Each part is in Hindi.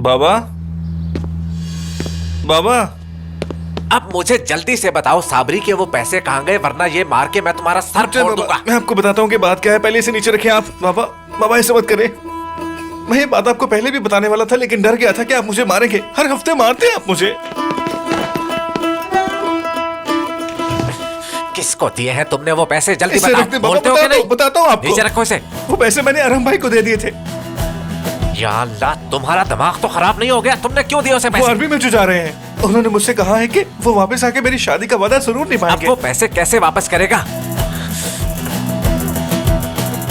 बाबा, बाबा, अब मुझे जल्दी से बताओ साबरी के वो पैसे कहाँ गए, वरना ये मार के मैं तुम्हारा सर फोड़ दूंगा। मैं आपको बताता हूँ कि बात क्या है। पहले इसे नीचे रखें आप। बाबा, बाबा ऐसे मत करें। मैं ये बात आपको पहले भी बताने वाला था, लेकिन डर गया था कि आप मुझे मारेंगे। हर हफ्ते मारते हैं आप मुझे। किसको दिए हैं तुमने वो पैसे? जल्दी इसे रख दे बताओ। बाबा, बोलते हो कि नहीं? बताता हूँ आपको। नीचे रखो इसे। वो पैसे मैंने अरहम भाई को दे दिए थे। या अल्लाह, तुम्हारा दिमाग तो खराब नहीं हो गया? तुमने क्यों दिए उसे वो पैसे? अरबी में जो जा रहे हैं, उन्होंने मुझसे कहा है कि वो वापस आके मेरी शादी का वादा जरूर अब निभाएंगे। वो पैसे कैसे वापस करेगा?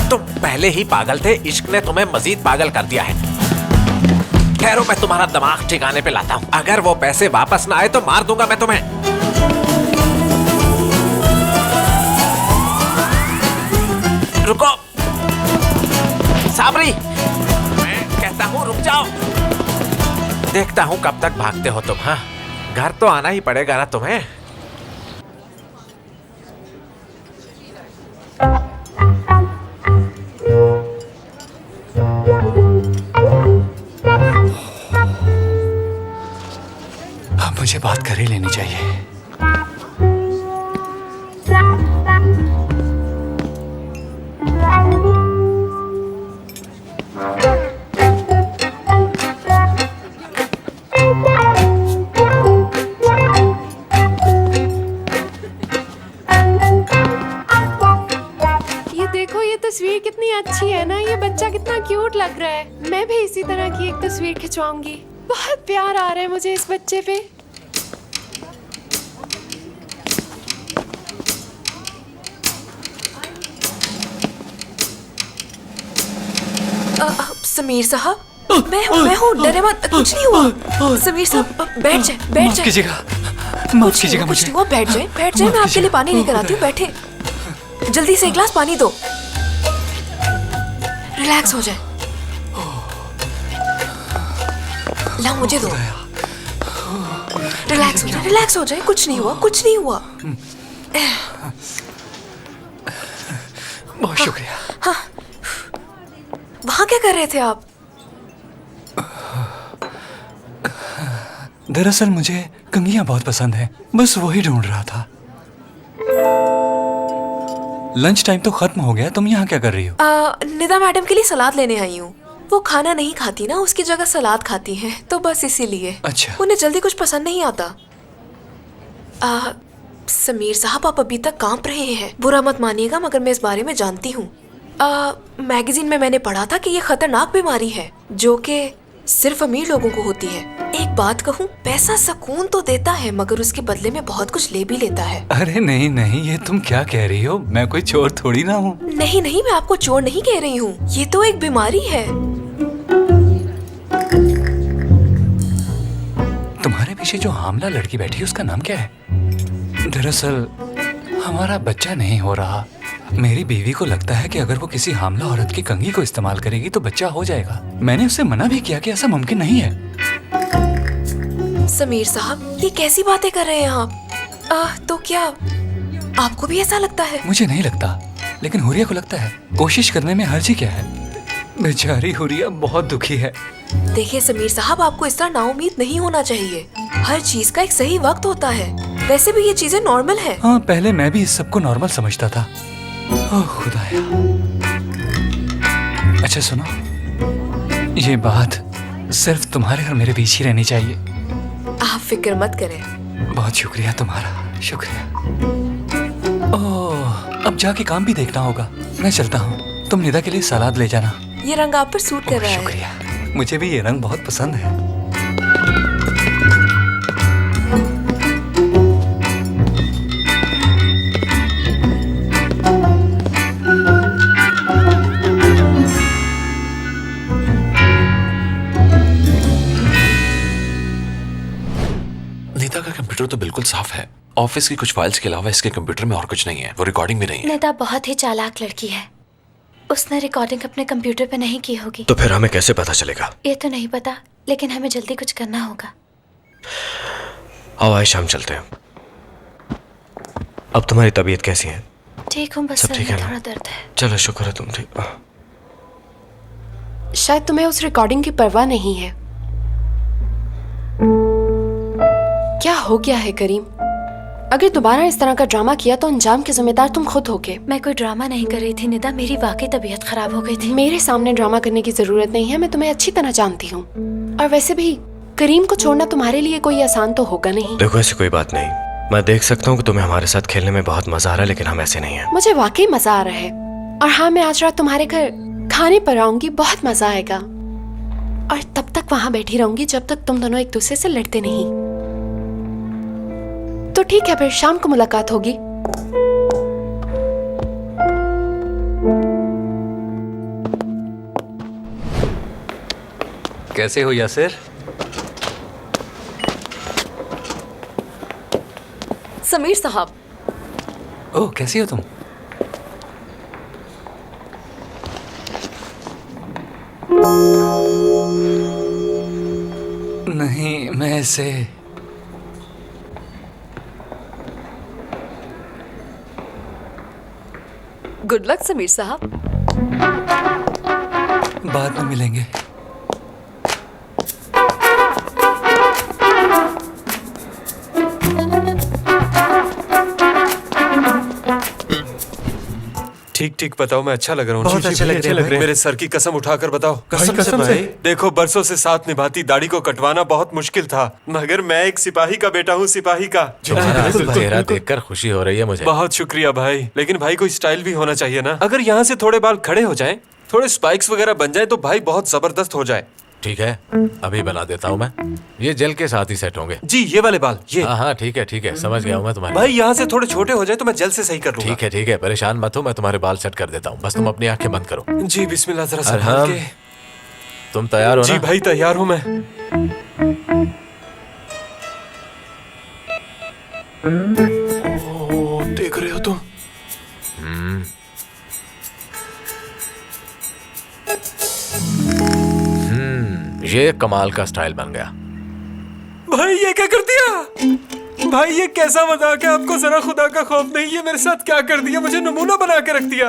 तुम पहले ही पागल थे, इश्क ने तुम्हें मजीद पागल कर दिया है। ठहरो, मैं तुम्हारा दिमाग ठिकाने पे लाता हूँ। अगर वो पैसे वापस ना आए तो मार दूंगा मैं तुम्हें। रुको साबरी, मैं कहता हूँ रुक जाओ। देखता हूँ कब तक भागते हो तुम। हाँ, घर तो आना ही पड़ेगा ना तुम्हें। अब मुझे बात कर ही लेनी चाहिए। तस्वीर कितनी अच्छी है ना। ये बच्चा कितना क्यूट लग रहा है। मैं भी इसी तरह की एक तस्वीर खिंचवाऊंगी। बहुत प्यार आ रहा है मुझे इस बच्चे पे। समीर साहब, मैं हूँ, डरे मत, कुछ नहीं हुआ। समीर साहब बैठ जाए, बैठ जाए। माफ कीजिएगा मुझे। कुछ नहीं हुआ, बैठ जाए, बैठ जाए। मैं आपके लिए पानी लेकर आती हूँ, बैठे। जल्दी से एक गिलास पानी दो, रिलैक्स हो जाए। ला मुझे दो। रिलैक्स हो जाए, कुछ नहीं हुआ, कुछ नहीं हुआ। बहुत शुक्रिया। हाँ, वहाँ क्या कर रहे थे आप? दरअसल मुझे कंघियां बहुत पसंद है, बस वही ढूंढ रहा था। लंच टाइम तो खत्म हो गया, तुम यहाँ क्या कर रही हो? निदा मैडम के लिए सलाद लेने आई हूँ। वो खाना नहीं खाती ना, उसकी जगह सलाद खाती हैं, तो बस इसीलिए। अच्छा। उन्हें जल्दी कुछ पसंद नहीं आता। समीर साहब, आप अभी तक कांप रहे हैं। बुरा मत मानिएगा, मगर मैं इस बारे में जानती हूँ। मैगजीन में मैंने पढ़ा था कि ये खतरनाक बीमारी है जो कि सिर्फ अमीर लोगों को होती है। एक बात कहूँ, पैसा सुकून तो देता है, मगर उसके बदले में बहुत कुछ ले भी लेता है। अरे नहीं नहीं, ये तुम क्या कह रही हो? मैं कोई चोर थोड़ी ना हूँ। नहीं नहीं, मैं आपको चोर नहीं कह रही हूँ, ये तो एक बीमारी है। तुम्हारे पीछे जो हामला लड़की बैठी है, उसका नाम क्या है? दरअसल हमारा बच्चा नहीं हो रहा। मेरी बीवी को लगता है कि अगर वो किसी हामला औरत की कंघी को इस्तेमाल करेगी तो बच्चा हो जाएगा। मैंने उससे मना भी किया कि ऐसा मुमकिन नहीं है। समीर साहब, ये कैसी बातें कर रहे हैं आप? तो क्या आपको भी ऐसा लगता है? मुझे नहीं लगता, लेकिन हुरिया को लगता है। कोशिश करने में हर्ज ही क्या है? बेचारी हुरिया बहुत दुखी है। देखिए समीर साहब, आपको इस तरह नाउम्मीद नहीं होना चाहिए। हर चीज का एक सही वक्त होता है। वैसे भी ये चीजें नॉर्मल है। हाँ, पहले मैं भी इस सबको नॉर्मल समझता था। ओह खुदाया। अच्छा सुनो, ये बात सिर्फ तुम्हारे और मेरे बीच ही रहनी चाहिए। आप फिक्र मत करें। बहुत शुक्रिया तुम्हारा, शुक्रिया। ओह, अब जाके काम भी देखना होगा। मैं चलता हूँ, तुम निदा के लिए सलाद ले जाना। ये रंग आप पर सूट कर रहा है। शुक्रिया, मुझे भी ये रंग बहुत पसंद है। नीता का कंप्यूटर तो बिल्कुल साफ है। ऑफिस की कुछ फाइल्स के अलावा इसके कंप्यूटर में और कुछ नहीं है। वो रिकॉर्डिंग भी नहीं है। निदा बहुत ही चालाक लड़की है। उसने रिकॉर्डिंग अपने कंप्यूटर पे नहीं की होगी। तो फिर हमें कैसे पता चलेगा? ये तो नहीं पता, लेकिन हमें जल्दी कुछ करना होगा। आओ आए, शाम चलते हैं। अब तुम्हारी तबीयत कैसी है? ठीक हूँ, बस सब सर ठीक में है ना? थोड़ा दर्द है। चलो शुक्र है तुम ठीक। शायद तुम्हें उस रिकॉर्डिंग की परवाह नहीं है। क्या हो गया है करीम? अगर दोबारा इस तरह का ड्रामा किया तो अंजाम के जिम्मेदार तुम खुद होगे। मैं कोई ड्रामा नहीं कर रही थी निदा, मेरी वाकई तबीयत खराब हो गई थी। मेरे सामने ड्रामा करने की जरूरत नहीं है, मैं तुम्हें अच्छी तरह जानती हूँ। और वैसे भी करीम को छोड़ना तुम्हारे लिए कोई आसान तो होगा नहीं। देखो ऐसी कोई बात नहीं, मैं देख सकता हूँ कि तुम्हें हमारे साथ खेलने में बहुत मजा आ रहा है, लेकिन हम ऐसे नहीं हैं। मुझे वाकई मजा आ रहा है। और हाँ, मैं आज रात तुम्हारे घर खाने पर आऊंगी, बहुत मजा आएगा। और तब तक वहां बैठी रहूंगी जब तक तुम दोनों एक दूसरे से लड़ते नहीं। तो ठीक है, फिर शाम को मुलाकात होगी। कैसे हो यासिर? समीर साहब, ओह, कैसी हो तुम? नहीं, मैं ऐसे गुड लक समीर साहब। बाद में मिलेंगे। ठीक ठीक बताओ, मैं अच्छा लग रहा हूँ? बहुत अच्छे लग रहे हैं। मेरे सर की कसम उठाकर बताओ। कसम से? देखो, बरसों से साथ निभाती दाढ़ी को कटवाना बहुत मुश्किल था, मगर मैं एक सिपाही का बेटा हूँ, सिपाही का। तुम्हारा असल चेहरा देखकर खुशी हो रही है मुझे। बहुत शुक्रिया भाई, लेकिन भाई कोई स्टाइल भी होना चाहिए ना। अगर यहाँ से थोड़े बाल खड़े हो जाएं, थोड़े स्पाइक्स वगैरह बन जाए तो भाई बहुत जबरदस्त हो जाए। ठीक है, अभी बना देता हूँ मैं। ये जेल के साथ ही सेट होंगे। जी, ये वाले बाल, ये। हाँ हाँ, ठीक है, समझ गया हूँ मैं तुम्हारे। भाई यहाँ से थोड़े छोटे हो जाए तो मैं जल्द से सही कर लूंगा। ठीक है, परेशान मत हो, मैं तुम्हारे बाल सेट कर देता हूँ। बस तुम अपनी आंखें बंद करो। जी बिस्मिल्लाह, जरा अरहम, संभाल के। तुम तैयार हो ना? जी भाई, तैयार हूँ मैं। देख रहे हो तुम? ये कमाल का स्टाइल बन गया। भाई ये क्या कर दिया? भाई ये कैसा मजाक है? आपको जरा खुदा का खौफ नहीं है? मेरे साथ क्या कर दिया? मुझे नमूना बना के रख दिया।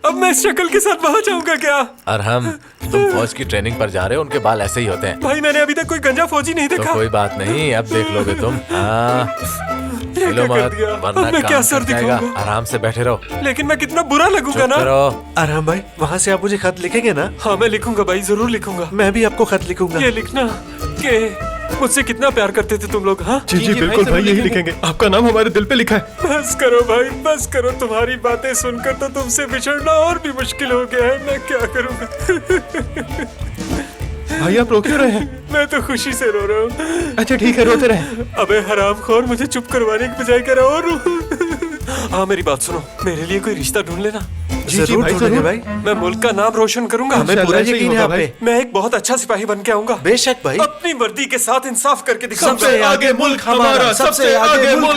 अब मैं इस शक्ल के साथ वहां जाऊंगा क्या? अरहम, तुम फौज की ट्रेनिंग पर जा रहे हो, उनके बाल ऐसे ही होते हैं। भाई मैंने अभी तक कोई गंजा फौजी नहीं तो देखा। कोई बात नहीं, अब देख लोगे तुम। हाँ, ये हिलो क्या कर मत, दिया? वरना अब मैं काम क्या कर सर जाएगा। दिखाऊंगा? आराम से बैठे रहो। लेकिन मैं कितना बुरा लगूंगा चुप ना। करो। आराम भाई, वहाँ से आप मुझे खत लिखेंगे ना? हाँ मैं लिखूंगा भाई, जरूर लिखूंगा। मैं भी आपको खत लिखूंगा। ये लिखना कि मुझसे कितना प्यार करते थे तुम लोग। हाँ जी बिल्कुल भाई, यही लिखेंगे। आपका नाम हमारे दिल पे लिखा है। बस करो भाई, बस करो। तुम्हारी बातें सुनकर तो तुमसे बिछड़ना और भी मुश्किल हो गया है। मैं क्या करूंगा? भाई आप रो क्यों रहे हैं? मैं तो खुशी से रो रहा हूँ। अच्छा ठीक है, रोते रहे। अबे हरामखोर, मुझे चुप करवाने की बजाय कर और हाँ मेरी बात सुनो, मेरे लिए कोई रिश्ता ढूंढ लेना। जरूर भाई, ढूंढेंगे जरूर। भाई। मैं मुल्क का नाम रोशन करूंगा। हमें पूरा ऐसे ही यकीन है होगा आप पे। मैं एक बहुत अच्छा सिपाही बन के आऊंगा। बेशक भाई। अपनी वर्दी के साथ इंसाफ करके दिखाऊंगा। सबसे आगे मुल्क हमारा, सबसे आगे मुल्क